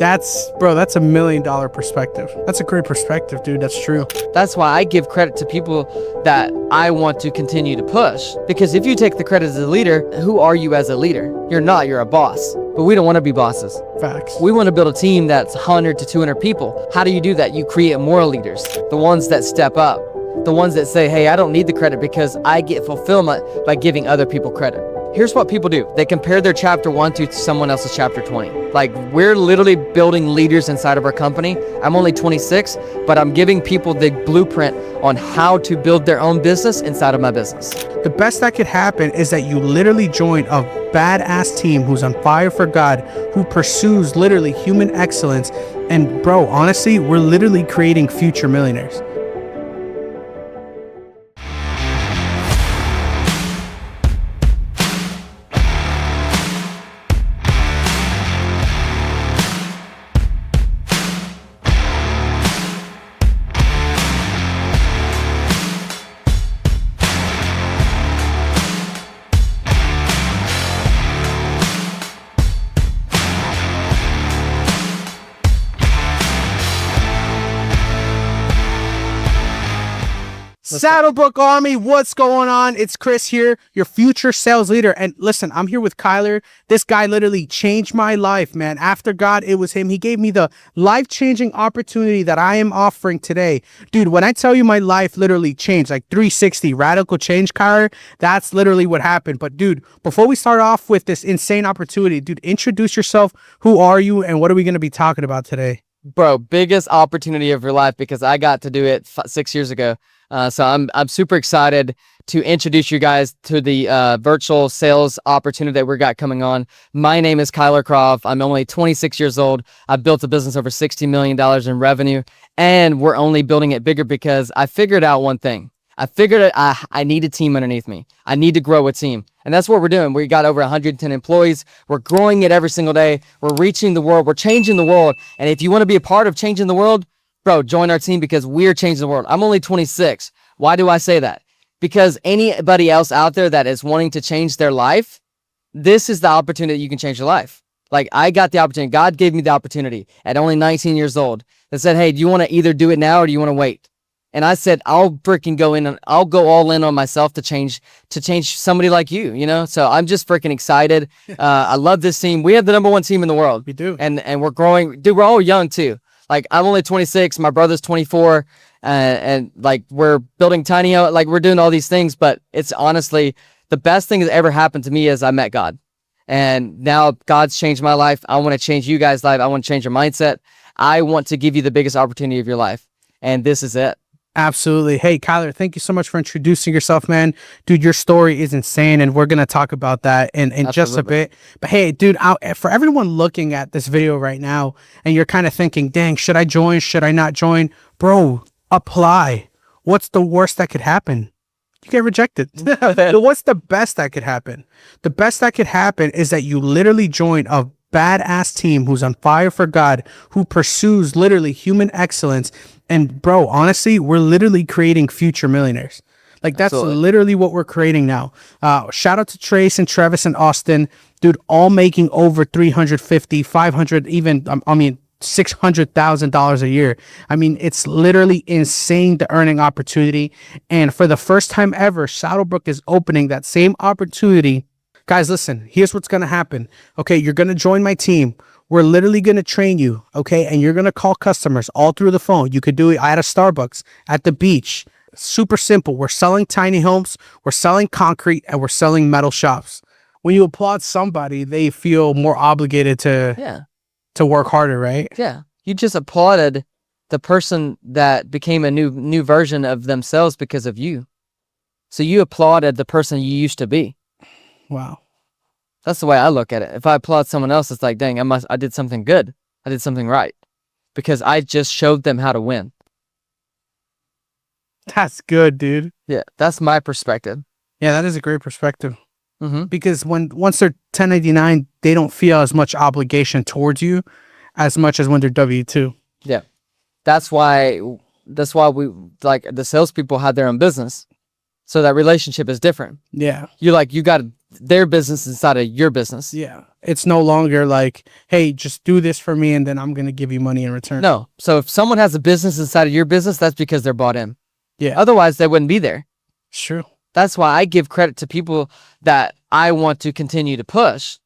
That's $1 million perspective. That's a great perspective, dude. That's true. That's why I give credit to people that I want to continue to push. Because if you take the credit as a leader, who are you as a leader? You're not, you're a boss. But we don't want to be bosses. Facts. We want to build a team that's 100 to 200 people. How do you do that? You create more leaders, the ones that step up, the ones that say, hey, I don't need the credit because I get fulfillment by giving other people credit. Here's what people do. They compare their chapter 1 to someone else's chapter 20. Like, we're literally building leaders inside of our company. I'm only 26, but I'm giving people the blueprint on how to build their own business inside of my business. The best that could happen is that you literally join a badass team who's on fire for God, who pursues literally human excellence. And bro, honestly, we're literally creating future millionaires. Saddlebrook Army, what's going on? It's Chris here, your future sales leader. And listen, I'm here with Kyler. This guy literally changed my life, man. After God, it was him. He gave me the life-changing opportunity that I am offering today. Dude, when I tell you my life literally changed, like 360, radical change, Kyler, that's literally what happened. But dude, before we start off with this insane opportunity, dude, introduce yourself. Who are you and what are we going to be talking about today? Bro, biggest opportunity of your life because I got to do it 6 years ago. So I'm super excited to introduce you guys to the virtual sales opportunity that we got coming on. My name is Kyler Croft. I'm only 26 years old. I built a business over $60 million in revenue, and we're only building it bigger because I figured out one thing. I figured I need a team underneath me. I need to grow a team. And that's what we're doing. We got over 110 employees. We're growing it every single day. We're reaching the world. We're changing the world. And if you want to be a part of changing the world, bro, join our team because we're changing the world. I'm only 26. Why do I say that? Because anybody else out there that is wanting to change their life, this is the opportunity that you can change your life. Like, I got the opportunity. God gave me the opportunity at only 19 years old that said, hey, do you want to either do it now or do you want to wait? And I said, I'll freaking go in and I'll go all in on myself to change somebody like you, you know? So I'm just freaking excited. I love this team. We have the #1 team in the world. We do. And we're growing. Dude, we're all young too. Like, I'm only 26. My brother's 24. And like, we're building tiny, like we're doing all these things, but it's honestly the best thing that ever happened to me is I met God. And now God's changed my life. I want to change you guys' life. I want to change your mindset. I want to give you the biggest opportunity of your life. And this is it. Absolutely. Hey, Kyler, thank you so much for introducing yourself, man. Dude, your story is insane, and we're going to talk about that in just a bit. But hey, dude, for everyone looking at this video right now, and you're kind of thinking, dang, should I join? Should I not join? Bro, apply. What's the worst that could happen? You get rejected. What's the best that could happen? The best that could happen is that you literally join a badass team who's on fire for God, who pursues literally human excellence. And bro, honestly, we're literally creating future millionaires. Like, that's literally what we're creating now. Shout out to Trace and Travis and Austin, dude, all making over 350, 500, even, $600,000 a year. I mean, it's literally insane, the earning opportunity. And for the first time ever, Saddlebrook is opening that same opportunity. Guys, listen, here's what's going to happen. Okay, you're going to join my team. We're literally going to train you, okay? And you're going to call customers all through the phone. You could do it at a Starbucks, at the beach. Super simple. We're selling tiny homes, we're selling concrete, and we're selling metal shops. When you applaud somebody, they feel more obligated to work harder, right? Yeah. You just applauded the person that became a new version of themselves because of you. So you applauded the person you used to be. Wow. That's the way I look at it. If I applaud someone else, it's like, dang, I did something good. I did something right. Because I just showed them how to win. That's good, dude. Yeah, that's my perspective. Yeah, that is a great perspective. Because once they're 1099, they don't feel as much obligation towards you as much as when they're W-2. Yeah. That's why we, like, the salespeople had their own business. So that relationship is different. Yeah. You're like, you got their business inside of your business. Yeah. It's no longer like, hey, just do this for me and then I'm going to give you money in return. No. So if someone has a business inside of your business, that's because they're bought in. Yeah. Otherwise, they wouldn't be there. It's true. That's why I give credit to people that I want to continue to push.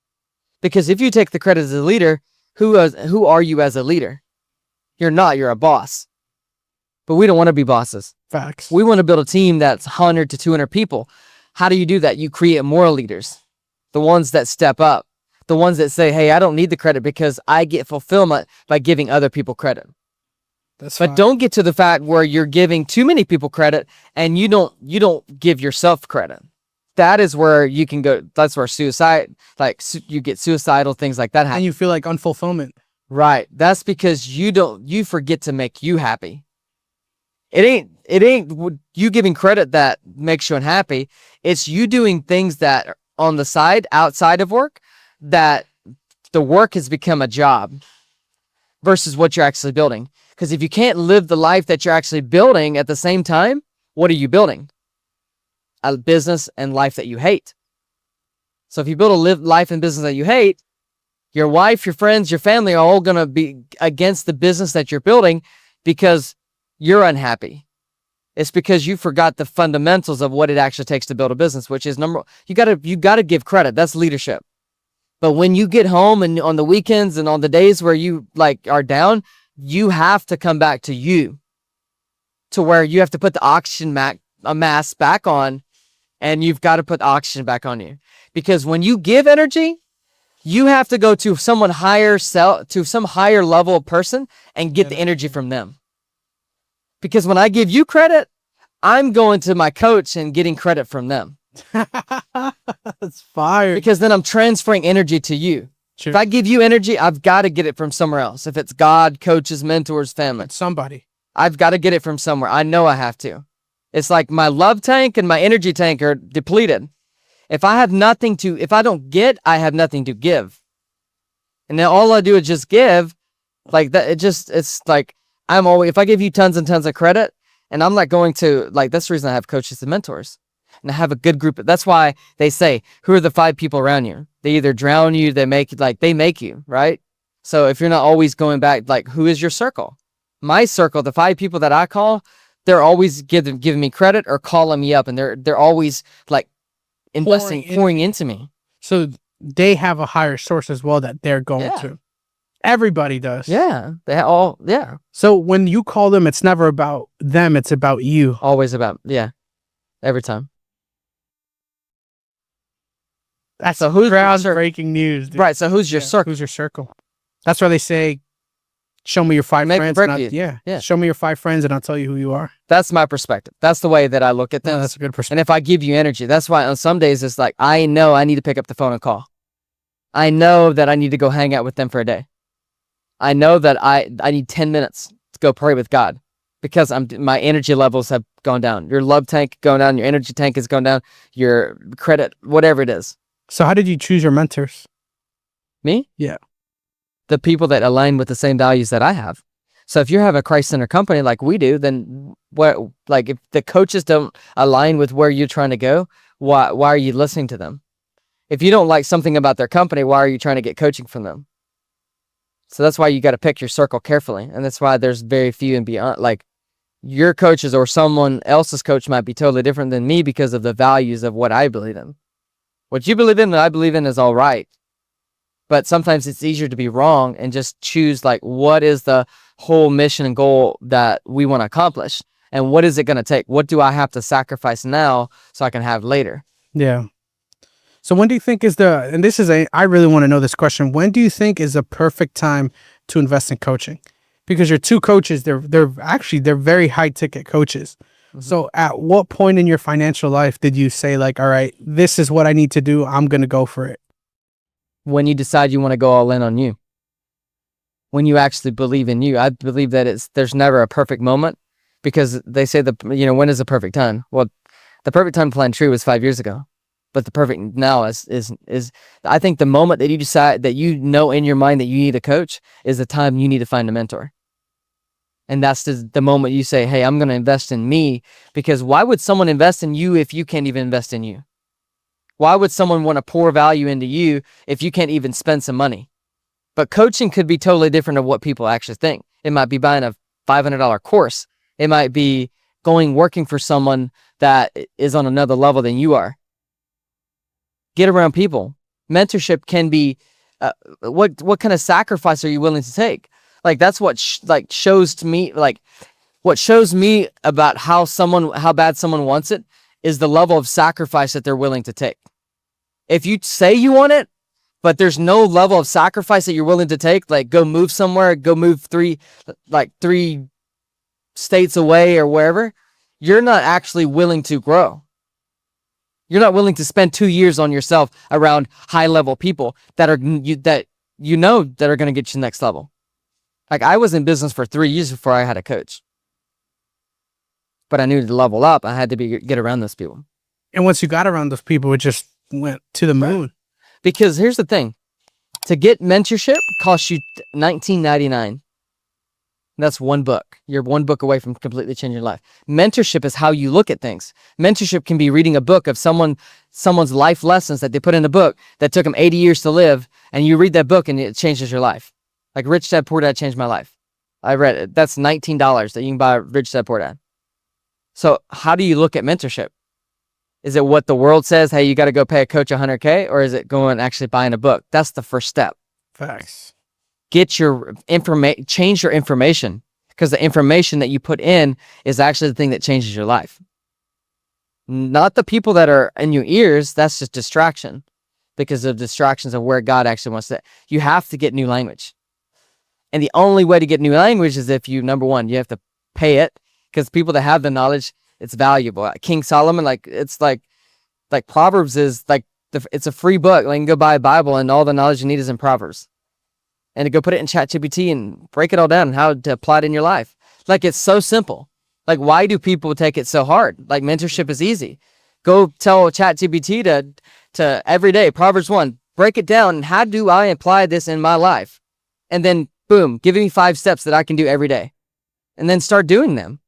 Because if you take the credit as a leader, who are you as a leader? You're not. You're a boss. But we don't want to be bosses. Facts. We want to build a team that's 100 to 200 people. How do you do that? You create moral leaders, the ones that step up, the ones that say, hey, I don't need the credit because I get fulfillment by giving other people credit. But don't get to the fact where you're giving too many people credit and you don't give yourself credit. That is where you can go. That's where suicide, you get suicidal, things like that happen. And you feel like unfulfillment. Right. That's because you forget to make you happy. It ain't you giving credit that makes you unhappy. It's you doing things that are on the side, outside of work, that the work has become a job versus what you're actually building. Because if you can't live the life that you're actually building at the same time, what are you building? A business and life that you hate. So if you build a life and business that you hate, your wife, your friends, your family are all going to be against the business that you're building because you're unhappy. It's because you forgot the fundamentals of what it actually takes to build a business, which is you got to give credit. That's leadership. But when you get home and on the weekends and on the days where you are down, you have to come back to you, to where you have to put the oxygen mask back on, and you've got to put the oxygen back on you. Because when you give energy, you have to go to someone higher, to some higher level person and get the energy from them. Because when I give you credit, I'm going to my coach and getting credit from them. That's fire. Because then I'm transferring energy to you. True. If I give you energy, I've got to get it from somewhere else. If it's God, coaches, mentors, family. It's somebody. I've got to get it from somewhere. I know I have to. It's like my love tank and my energy tank are depleted. If I don't get, I have nothing to give. And then all I do is just give, like that. It's like, if I give you tons and tons of credit, and I'm not going to, that's the reason I have coaches and mentors. And I have a good group. That's why they say, who are the 5 people around you? They either drown you, they make you, right? So if you're not always going back, who is your circle? My circle, the 5 people that I call, they're always giving me credit or calling me up, and they're always pouring into me. So they have a higher source as well that they're going to. Everybody does. Yeah. They all, yeah. So when you call them, it's never about them, it's about you. Always about, every time. That's who's groundbreaking news, dude. Right. So who's your circle? Who's your circle? That's why they say, show me your 5 friends. Show me your 5 friends and I'll tell you who you are. That's my perspective. That's the way that I look at things. No, that's a good perspective. And if I give you energy, that's why on some days it's like, I know I need to pick up the phone and call. I know that I need to go hang out with them for a day. I know that I need 10 minutes to go pray with God because my energy levels have gone down. Your love tank going down, your energy tank has gone down, your credit, whatever it is. So how did you choose your mentors? Me? Yeah. The people that align with the same values that I have. So if you have a Christ-centered company like we do, then if the coaches don't align with where you're trying to go, why are you listening to them? If you don't like something about their company, why are you trying to get coaching from them? So that's why you got to pick your circle carefully. And that's why there's very few and beyond. Your coaches or someone else's coach might be totally different than me because of the values of what I believe in. What you believe in and I believe in is all right. But sometimes it's easier to be wrong and just choose what is the whole mission and goal that we want to accomplish? And what is it going to take? What do I have to sacrifice now so I can have later? Yeah. So when do you think I really want to know this question. When do you think is a perfect time to invest in coaching? Because your 2 coaches, they're very high ticket coaches. Mm-hmm. So at what point in your financial life did you say all right, this is what I need to do. I'm going to go for it. When you decide you want to go all in on you. When you actually believe in you. I believe that there's never a perfect moment because they say when is the perfect time? Well, the perfect time to plant a tree was 5 years ago. But the perfect now is I think the moment that you decide that in your mind that you need a coach is the time you need to find a mentor. And that's the moment you say, hey, I'm going to invest in me, because why would someone invest in you if you can't even invest in you? Why would someone want to pour value into you if you can't even spend some money? But coaching could be totally different of what people actually think. It might be buying a $500 course. It might be working for someone that is on another level than you are. Get around people. Mentorship can be, what kind of sacrifice are you willing to take? Like, that's what shows to me, like, what shows me about how bad someone wants it is the level of sacrifice that they're willing to take. If you say you want it, but there's no level of sacrifice that you're willing to take, like go move somewhere, go move three states away or wherever, you're not actually willing to grow. You're not willing to spend 2 years on yourself around high level people that are going to get you to next level. Like, I was in business for 3 years before I had a coach, but I knew to level up, I had to get around those people. And once you got around those people, it just went to the moon. Because here's the thing, to get mentorship costs you $19.99. That's one book. You're one book away from completely changing your life. Mentorship is how you look at things. Mentorship can be reading a book of someone's life lessons that they put in a book that took them 80 years to live, and you read that book and it changes your life. Like Rich Dad Poor Dad changed my life. I read it. That's $19 that you can buy Rich Dad Poor Dad. So how do you look at mentorship? Is it what the world says, hey, you got to go pay a coach $100K, or is it going and actually buying a book? That's the first step. Facts. Get your change your information, because the information that you put in is actually the thing that changes your life. Not the people that are in your ears. That's just distraction, because of distractions of where God actually wants to. You have to get new language. And the only way to get new language is if you, number one, you have to pay it, because people that have the knowledge, it's valuable. King Solomon, it's like Proverbs is like, it's a free book. Like, you can go buy a Bible and all the knowledge you need is in Proverbs. And to go put it in ChatGPT and break it all down and how to apply it in your life. Like, it's so simple. Like, why do people take it so hard? Like, mentorship is easy. Go tell ChatGPT to every day, Proverbs 1, break it down. And how do I apply this in my life? And then boom, give me 5 steps that I can do every day. And then start doing them.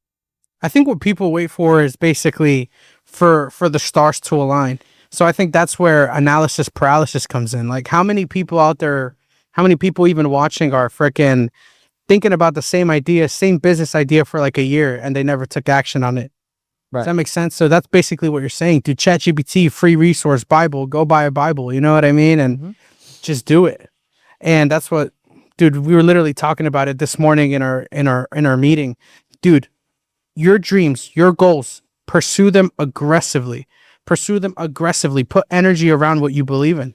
I think what people wait for is basically for the stars to align. So I think that's where analysis paralysis comes in. Like, how many people out there, how many people even watching are freaking thinking about the same idea, same business idea for like a year, and they never took action on it? Right. Does that make sense? So that's basically what you're saying. Do ChatGPT, free resource, Bible, go buy a Bible. You know what I mean? And just do it. And that's what, dude, we were literally talking about it this morning in our meeting. Dude, your dreams, your goals, pursue them aggressively. Pursue them aggressively. Put energy around what you believe in.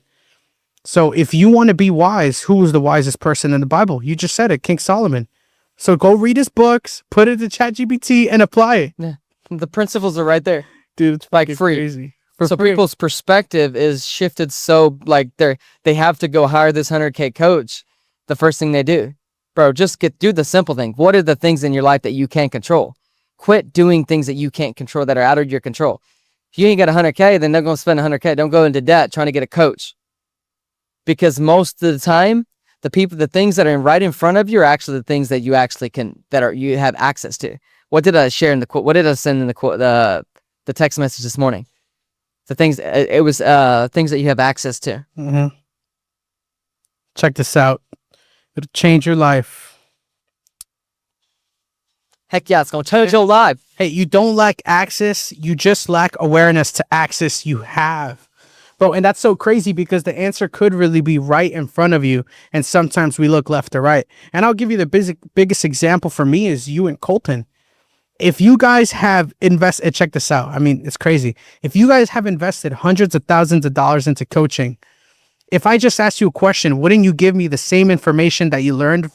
So if you want to be wise, who was the wisest person in the Bible? You just said it, King Solomon. So go read his books, put it to ChatGPT, and apply it. Yeah. The principles are right there. Dude, it's like free. Crazy. So people's perspective is shifted, so like they have to go hire this 100K coach. The first thing they do, bro, just do the simple thing. What are the things in your life that you can't control? Quit doing things that you can't control, that are out of your control. If you ain't got 100K, then they're going to spend 100K. Don't go into debt trying to get a coach. Because most of the time, the things that are right in front of you are actually the things that you actually you have access to. What did I share in the quote? What did I send in the quote, the text message this morning? The things, it was things that you have access to. Mm-hmm. Check this out. It'll change your life. Heck yeah, it's going to change your life. Hey, you don't lack access. You just lack awareness to access you have. Bro, and that's so crazy because the answer could really be right in front of you. And sometimes we look left or right. And I'll give you the biggest example for me is you and Kolton. If you guys have invested, check this out. I mean, it's crazy. If you guys have invested hundreds of thousands of dollars into coaching, if I just asked you a question, wouldn't you give me the same information that you learned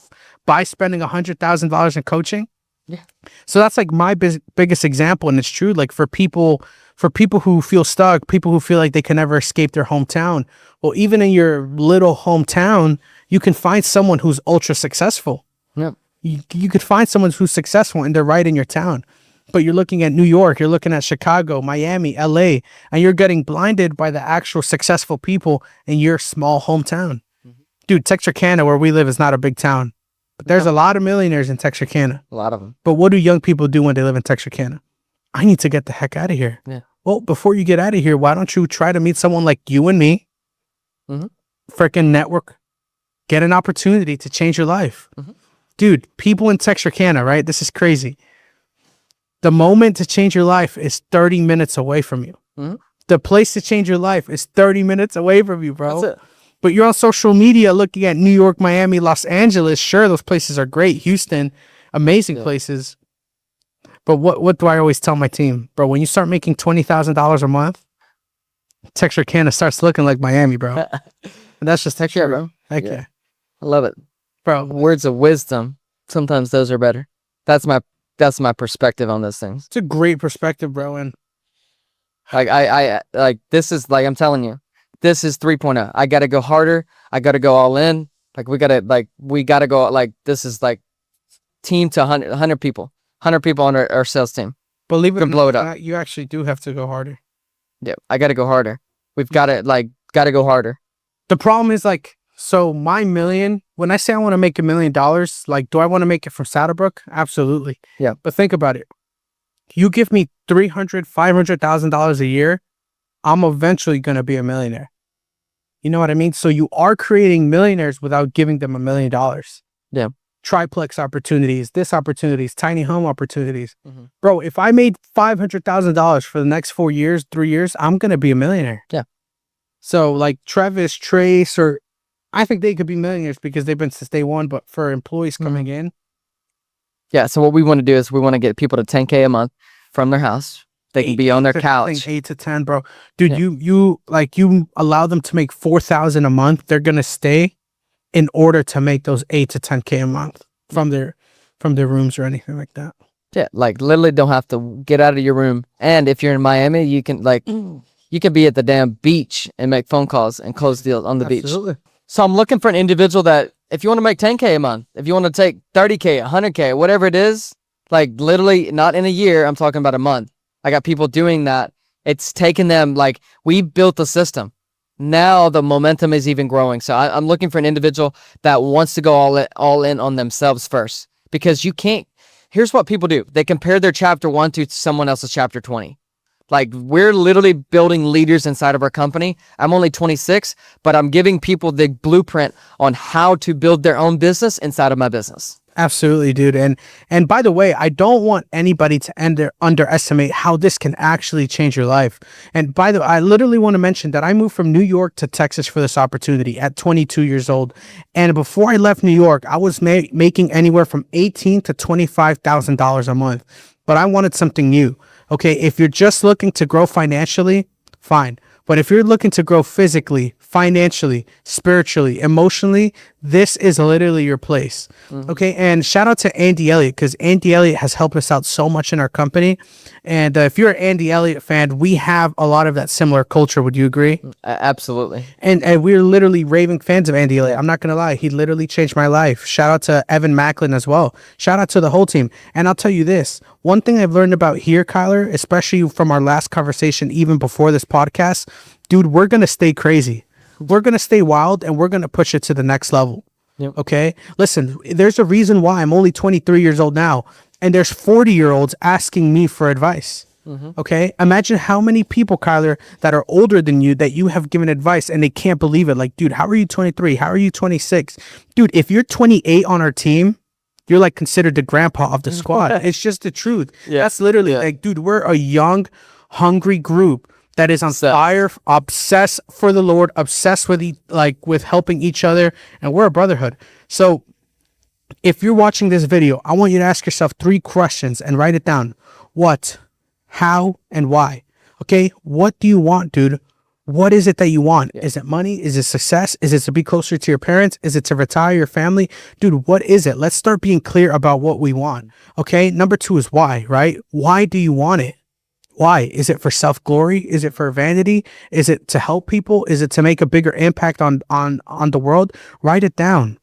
by spending $100,000 in coaching? Yeah. So that's like my biggest example. And it's true. Like for people who feel stuck, people who feel like they can never escape their hometown. Well, even in your little hometown, you can find someone who's ultra successful. Yep. You could find someone who's successful and they're right in your town. But you're looking at New York, you're looking at Chicago, Miami, LA, and you're getting blinded by the actual successful people in your small hometown. Mm-hmm. Dude, Texarkana, where we live, is not a big town. But there's a lot of millionaires in Texarkana. A lot of them. But what do young people do when they live in Texarkana? I need to get the heck out of here. Yeah. well, before you get out of here, why don't you try to meet someone like you and me? Freaking network, get an opportunity to change your life. Dude, people in Texarkana, right? This is crazy. The moment to change your life is 30 minutes away from you. The place to change your life is 30 minutes away from you, bro. That's it. But you're on social media looking at New York, Miami, Los Angeles. Sure, those places are great. Houston, amazing places. But what do I always tell my team? Bro, when you start making $20,000 a month, Texarkana starts looking like Miami, bro. And that's just Texas, bro. Heck yeah. I love it. Bro, Words of wisdom. Sometimes those are better. That's my perspective on those things. it's a great perspective, bro. And Like I like this is like I'm telling you, this is 3.0. I gotta go harder. I gotta go all in. Like we gotta go like this is like team to 100 people. 100 people on our sales team. believe it or blow it not, up. you actually do have to go harder. Yeah, I gotta go harder. We've gotta go harder. The problem is like, so my million, when I say I want to make $1 million, like, do I want to make it from Saddlebrook? Absolutely. Yeah. But think about it. You give me $300,000, $500,000 a year, I'm eventually going to be a millionaire. You know what I mean? So you are creating millionaires without giving them $1 million. Yeah. Triplex opportunities, this opportunities, tiny home opportunities. Bro, if I made $500,000 for the next 4 years, 3 years, I'm going to be a millionaire. Yeah. So like Travis, Trace, or I think they could be millionaires because they've been since day one, but for employees coming in. Yeah, so what we want to do is we want to get people to 10K a month from their house. They can be on their couch. 8 to 10, bro. Dude, you allow them to make 4,000 a month. They're going to stay in order to make those 8 to 10K a month from their rooms or anything like that. Yeah, like literally don't have to get out of your room. And if you're in Miami, you can you can be at the damn beach and make phone calls and close deals on the Absolutely. beach. So I'm looking for an individual that if you want to make 10K a month, if you want to take 30K, 100K, whatever it is, like literally not in a year, I'm talking about a month. I got people doing that. It's taken them, like we built a system. Now the momentum is even growing. So I'm looking for an individual that wants to go all in on themselves first, because you can't. Here's what people do. They compare their chapter 1 to someone else's chapter 20. Like we're literally building leaders inside of our company. I'm only 26, but I'm giving people the blueprint on how to build their own business inside of my business. Absolutely, dude. And by the way, I don't want anybody to underestimate how this can actually change your life. And by the way, I literally want to mention that I moved from New York to Texas for this opportunity at 22 years old. And before I left New York, I was making anywhere from $18,000 to $25,000 a month. But I wanted something new. Okay, if you're just looking to grow financially, fine. But if you're looking to grow physically, financially, spiritually, emotionally, this is literally your place. Okay. And shout out to Andy Elliott, because Andy Elliott has helped us out so much in our company. And if you're an Andy Elliott fan, we have a lot of that similar culture. Would you agree? Absolutely. And we're literally raving fans of Andy Elliott. I'm not going to lie. He literally changed my life. Shout out to Evan Macklin as well. Shout out to the whole team. And I'll tell you this, one thing I've learned about here, Kyler, especially from our last conversation, even before this podcast, dude, we're going to stay crazy. We're going to stay wild, and we're going to push it to the next level. Yep. Okay. Listen, there's a reason why I'm only 23 years old now, and there's 40-year-olds asking me for advice. Okay. Imagine how many people, Kyler, that are older than you that you have given advice and they can't believe it. Like, dude, how are you 23? How are you 26? Dude, if you're 28 on our team, you're like considered the grandpa of the squad. It's just the truth. Yeah. That's literally like, dude, we're a young, hungry group that is on fire, obsessed for the Lord, obsessed with with helping each other, and we're a brotherhood. So if you're watching this video, I want you to ask yourself 3 questions and write it down. What, how, and why? Okay, what do you want, dude? What is it that you want? Is it money? Is it success? Is it to be closer to your parents? Is it to retire your family? Dude, what is it? Let's start being clear about what we want. Okay, number 2 is why, right? Why do you want it? Why? Is it for self-glory? Is it for vanity? Is it to help people? Is it to make a bigger impact on the world? Write it down.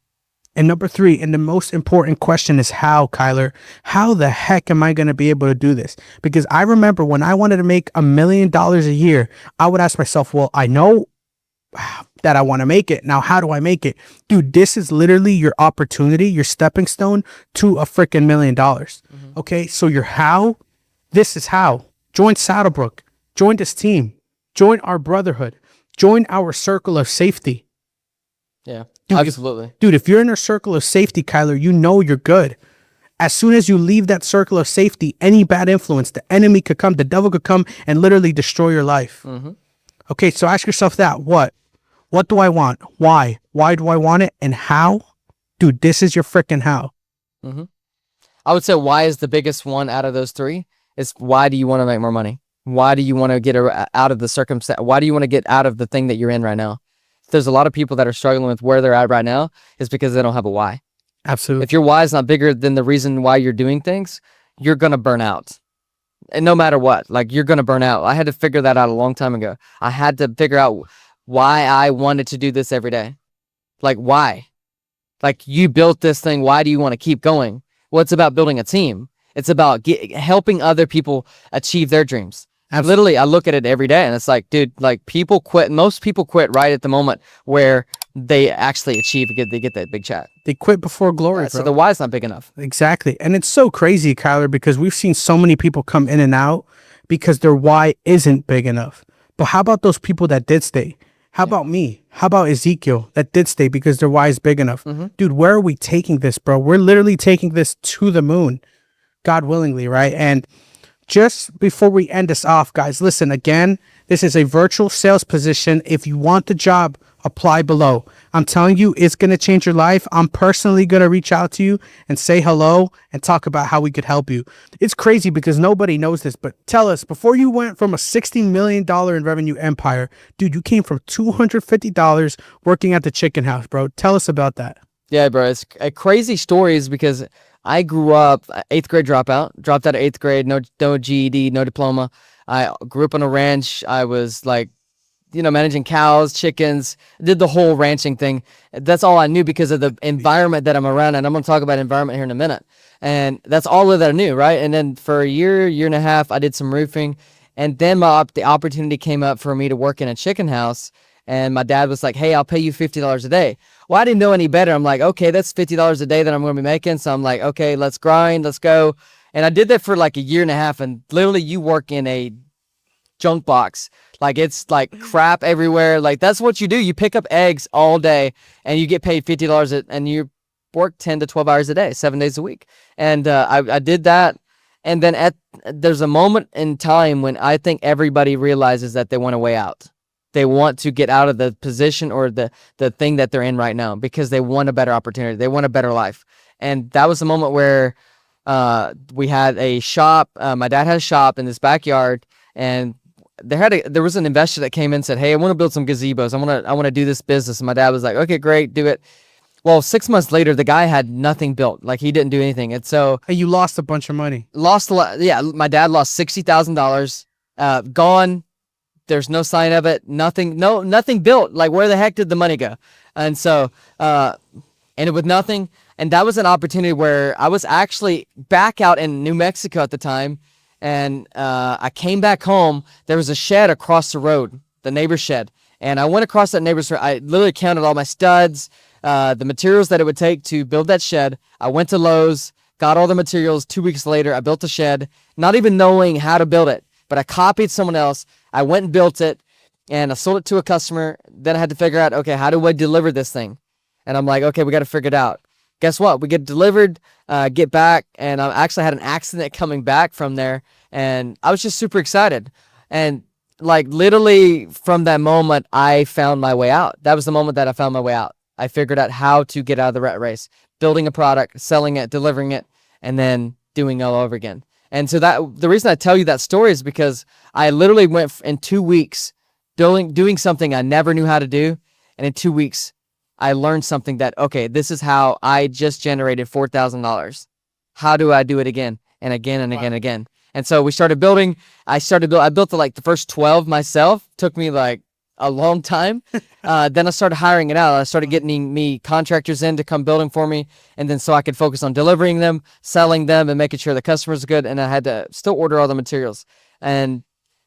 And number 3, and the most important question is how, Kyler. How the heck am I going to be able to do this? Because I remember when I wanted to make $1 million a year, I would ask myself, well, I know that I want to make it. Now, how do I make it? Dude, this is literally your opportunity, your stepping stone to a freaking $1 million. Okay, so your how, this is how. Join Saddlebrook. Join this team. Join our brotherhood. Join our circle of safety. Yeah, Dude, absolutely. If you're in a circle of safety, Kyler, you know you're good. As soon as you leave that circle of safety, any bad influence, the enemy could come, the devil could come and literally destroy your life. Mm-hmm. Okay, so ask yourself that. What? What do I want? Why? Why do I want it? And how? Dude, this is your freaking how. Mm-hmm. I would say why is the biggest one out of those three. Is why do you want to make more money? Why do you want to get out of the circumstance? Why do you want to get out of the thing that you're in right now? There's a lot of people that are struggling with where they're at right now is because they don't have a why. Absolutely. If your why is not bigger than the reason why you're doing things, you're going to burn out. And no matter what, like you're going to burn out. I had to figure that out a long time ago. I had to figure out why I wanted to do this every day. Like why? Like you built this thing. Why do you want to keep going? Well, it's about building a team. It's about helping other people achieve their dreams. Absolutely. Literally, I look at it every day and it's like, dude, like people quit. Most people quit right at the moment where they actually achieve, they get that big chat. They quit before glory, bro. So the why is not big enough. Exactly. And it's so crazy, Kyler, because we've seen so many people come in and out because their why isn't big enough. But how about those people that did stay? How about me? How about Ezekiel that did stay because their why is big enough? Mm-hmm. Dude, where are we taking this, bro? We're literally taking this to the moon, God willingly, right? And just before we end this off, guys, listen, again, this is a virtual sales position. If you want the job, apply below. I'm telling you, it's going to change your life. I'm personally going to reach out to you and say hello and talk about how we could help you. It's crazy because nobody knows this, but tell us, before you went from a $60 million in revenue empire, dude, you came from $250 working at the chicken house, bro. Tell us about that. Yeah, bro. It's a crazy stories because I grew up 8th grade dropout, dropped out of 8th grade, no GED, no diploma. I grew up on a ranch. I was like, managing cows, chickens, did the whole ranching thing. That's all I knew because of the environment that I'm around. And I'm going to talk about environment here in a minute. And that's all that I knew, right? And then for a year and a half, I did some roofing. And then the opportunity came up for me to work in a chicken house. And my dad was like, hey, I'll pay you $50 a day. Well, I didn't know any better. I'm like, okay, that's $50 a day that I'm going to be making. So I'm like, okay, let's grind, let's go. And I did that for like a year and a half. And literally you work in a junk box. Like it's like crap everywhere. Like that's what you do. You pick up eggs all day and you get paid $50 and you work 10 to 12 hours a day, 7 days a week. And I did that. And then there's a moment in time when I think everybody realizes that they want a way out. They want to get out of the position or the thing that they're in right now because they want a better opportunity. They want a better life. And that was the moment where we had a shop. My dad had a shop in this backyard, and there was an investor that came in and said, hey, I want to build some gazebos. I want to do this business. And my dad was like, okay, great, do it. Well, 6 months later, the guy had nothing built. Like he didn't do anything. And so Hey, you lost a bunch of money. Lost a lot. Yeah, my dad lost $60,000. Gone. There's no sign of it. Nothing built. Like where the heck did the money go? And so, ended with nothing. And that was an opportunity where I was actually back out in New Mexico at the time. And I came back home. There was a shed across the road, the neighbor's shed. And I went across that neighbor's shed. I literally counted all my studs, the materials that it would take to build that shed. I went to Lowe's, got all the materials. 2 weeks later, I built the shed, not even knowing how to build it. But I copied someone else. I went and built it, and I sold it to a customer. Then I had to figure out, okay, how do I deliver this thing? And I'm like, okay, we got to figure it out. Guess what? We get delivered, get back, and I actually had an accident coming back from there, and I was just super excited. And like literally from that moment, I found my way out. That was the moment that I found my way out. I figured out how to get out of the rat race, building a product, selling it, delivering it, and then doing it all over again. And so the reason I tell you that story is because I literally went in 2 weeks doing something I never knew how to do. And in 2 weeks, I learned something that, okay, this is how I just generated $4,000. How do I do it again and again and again and again? And so we started building. I built the first 12 myself. Took me like a long time. Then I started hiring it out. I started getting me contractors in to come building for me. And then so I could focus on delivering them, selling them, and making sure the customers are good. And I had to still order all the materials. And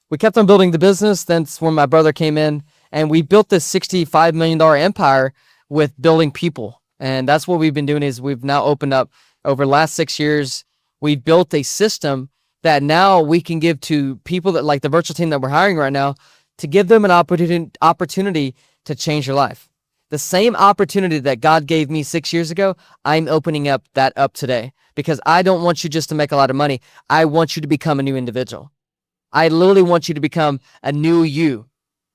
we kept on building the business. That's when my brother came in. And we built this $65 million empire with building people. And that's what we've been doing is we've now opened up over the last 6 years. We've built a system that now we can give to people that like the virtual team that we're hiring right now, to give them an opportunity to change your life. The same opportunity that God gave me 6 years ago, I'm opening up today, because I don't want you just to make a lot of money. I want you to become a new individual. I literally want you to become a new you.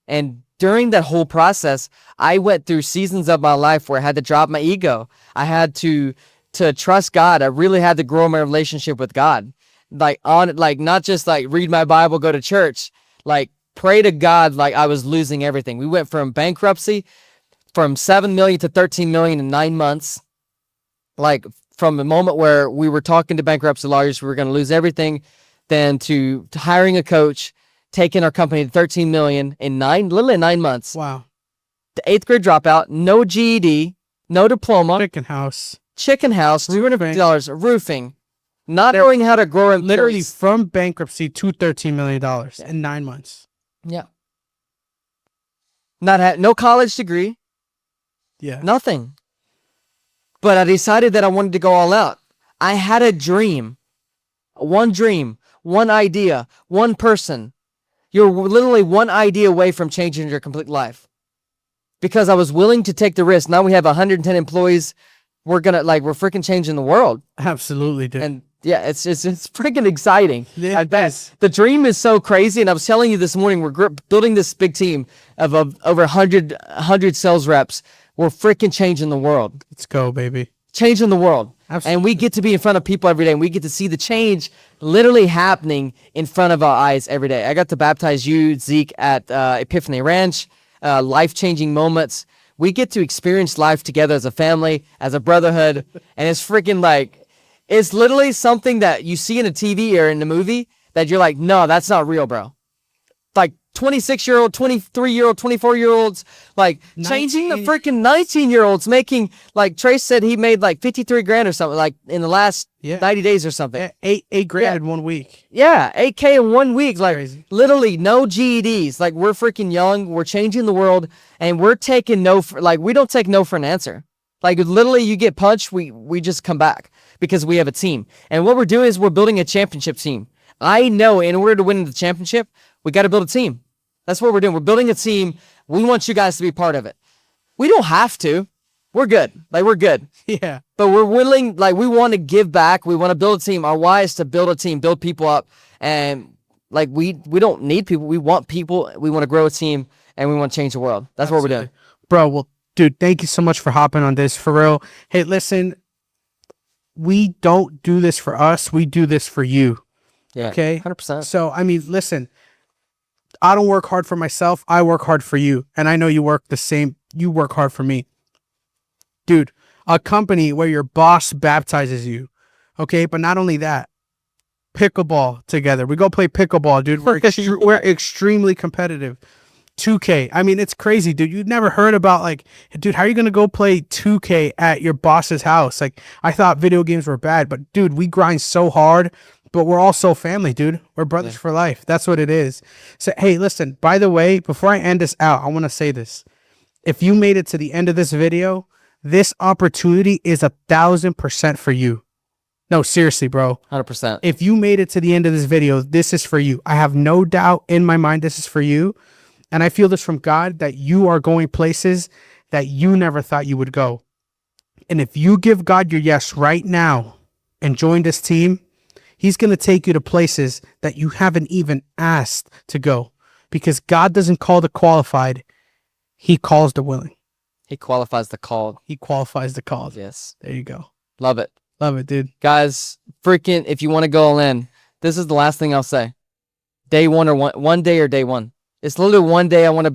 And during that whole process, I went through seasons of my life where I had to drop my ego. I had to trust God. I really had to grow my relationship with God. Not just like read my Bible, go to church, like pray to God like I was losing everything. We went from bankruptcy from 7 million to 13 million in 9 months. Like from the moment where we were talking to bankruptcy lawyers, we were going to lose everything, then to hiring a coach, taking our company to 13 million in literally 9 months. Wow. The 8th grade dropout, no GED, no diploma. Chicken house, $250, roofing, not knowing how to grow employees. Literally from bankruptcy to $13 million in 9 months. Yeah. No college degree. Yeah. Nothing. But I decided that I wanted to go all out. I had a dream, one idea, one person. You're literally one idea away from changing your complete life. Because I was willing to take the risk. Now we have 110 employees. We're freaking changing the world. Absolutely, dude. And yeah, it's freaking exciting. Yeah, I bet. The dream is so crazy. And I was telling you this morning, we're building this big team of over 100 sales reps. We're freaking changing the world. Let's go, baby. Changing the world. Absolutely. And we get to be in front of people every day, and we get to see the change literally happening in front of our eyes every day. I got to baptize you, Zeke, at Epiphany Ranch. Life-changing moments. We get to experience life together as a family, as a brotherhood, and it's freaking like, it's literally something that you see in a TV or in a movie that you're like, no, that's not real, bro. Like 26-year-old, 23-year-old, 24-year-olds, like 19. changing the freaking 19-year-olds making, like Trace said he made like 53 grand or something, like in the last 90 days or something. Eight grand in 1 week. Yeah, 8K in 1 week. Like crazy. Literally no GEDs. Like we're freaking young. We're changing the world, and we're taking we don't take no for an answer. Like literally you get punched, we just come back because we have a team. And what we're doing is we're building a championship team. I know in order to win the championship, we got to build a team. That's what we're doing. We're building a team. We want you guys to be part of it. We don't have to. We're good. We're good. Yeah. But we're willing, we want to give back. We want to build a team. Our why is to build a team, build people up. And we don't need people. We want people. We want to grow a team, and we want to change the world. That's what we're doing. Bro, well, dude, thank you so much for hopping on this. For real. Hey, listen, we don't do this for us. We do this for you. Yeah. Okay? 100%. So, I mean, listen, I don't work hard for myself. I work hard for you. And I know you work the same. You work hard for me. Dude, a company where your boss baptizes you. Okay? But not only that, pickleball together. We go play pickleball, dude. We're extremely competitive. 2K. I mean, it's crazy, dude. You'd never heard about dude, how are you going to go play 2K at your boss's house? I thought video games were bad, but dude, we grind so hard. But we're also family, dude. We're brothers for life. That's what it is. So, hey, listen, by the way, before I end this out, I want to say this. If you made it to the end of this video, this opportunity is 1,000% for you. No, seriously, bro. 100%. If you made it to the end of this video, this is for you. I have no doubt in my mind this is for you. And I feel this from God that you are going places that you never thought you would go. And if you give God your yes right now and join this team, He's going to take you to places that you haven't even asked to go, because God doesn't call the qualified. He calls the willing. He qualifies the called. He qualifies the called. Yes. There you go. Love it. Love it, dude. Guys, freaking, if you want to go all in, this is the last thing I'll say. Day one or one day or day one. It's literally one day I want to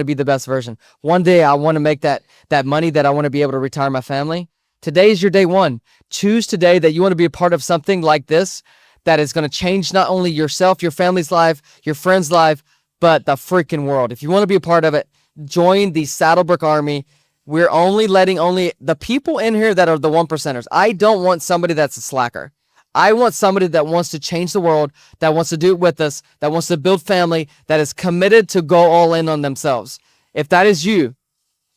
be the best version. One day I want to make that money that I want to be able to retire my family. Today's your day one. Choose today that you want to be a part of something like this that is going to change not only yourself, your family's life, your friend's life, but the freaking world. If you want to be a part of it, join the Saddlebrook Army. We're only letting the people in here that are the 1%ers. I don't want somebody that's a slacker. I want somebody that wants to change the world, that wants to do it with us, that wants to build family, that is committed to go all in on themselves. If that is you,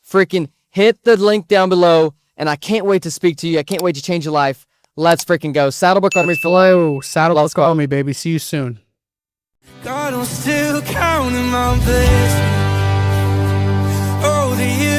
freaking hit the link down below. And I can't wait to speak to you. I can't wait to change your life. Let's freaking go. Saddlebook Army. Hello, Saddlebook Let's go. Army, baby. See you soon. God, I'm still counting my blessings. Oh, the years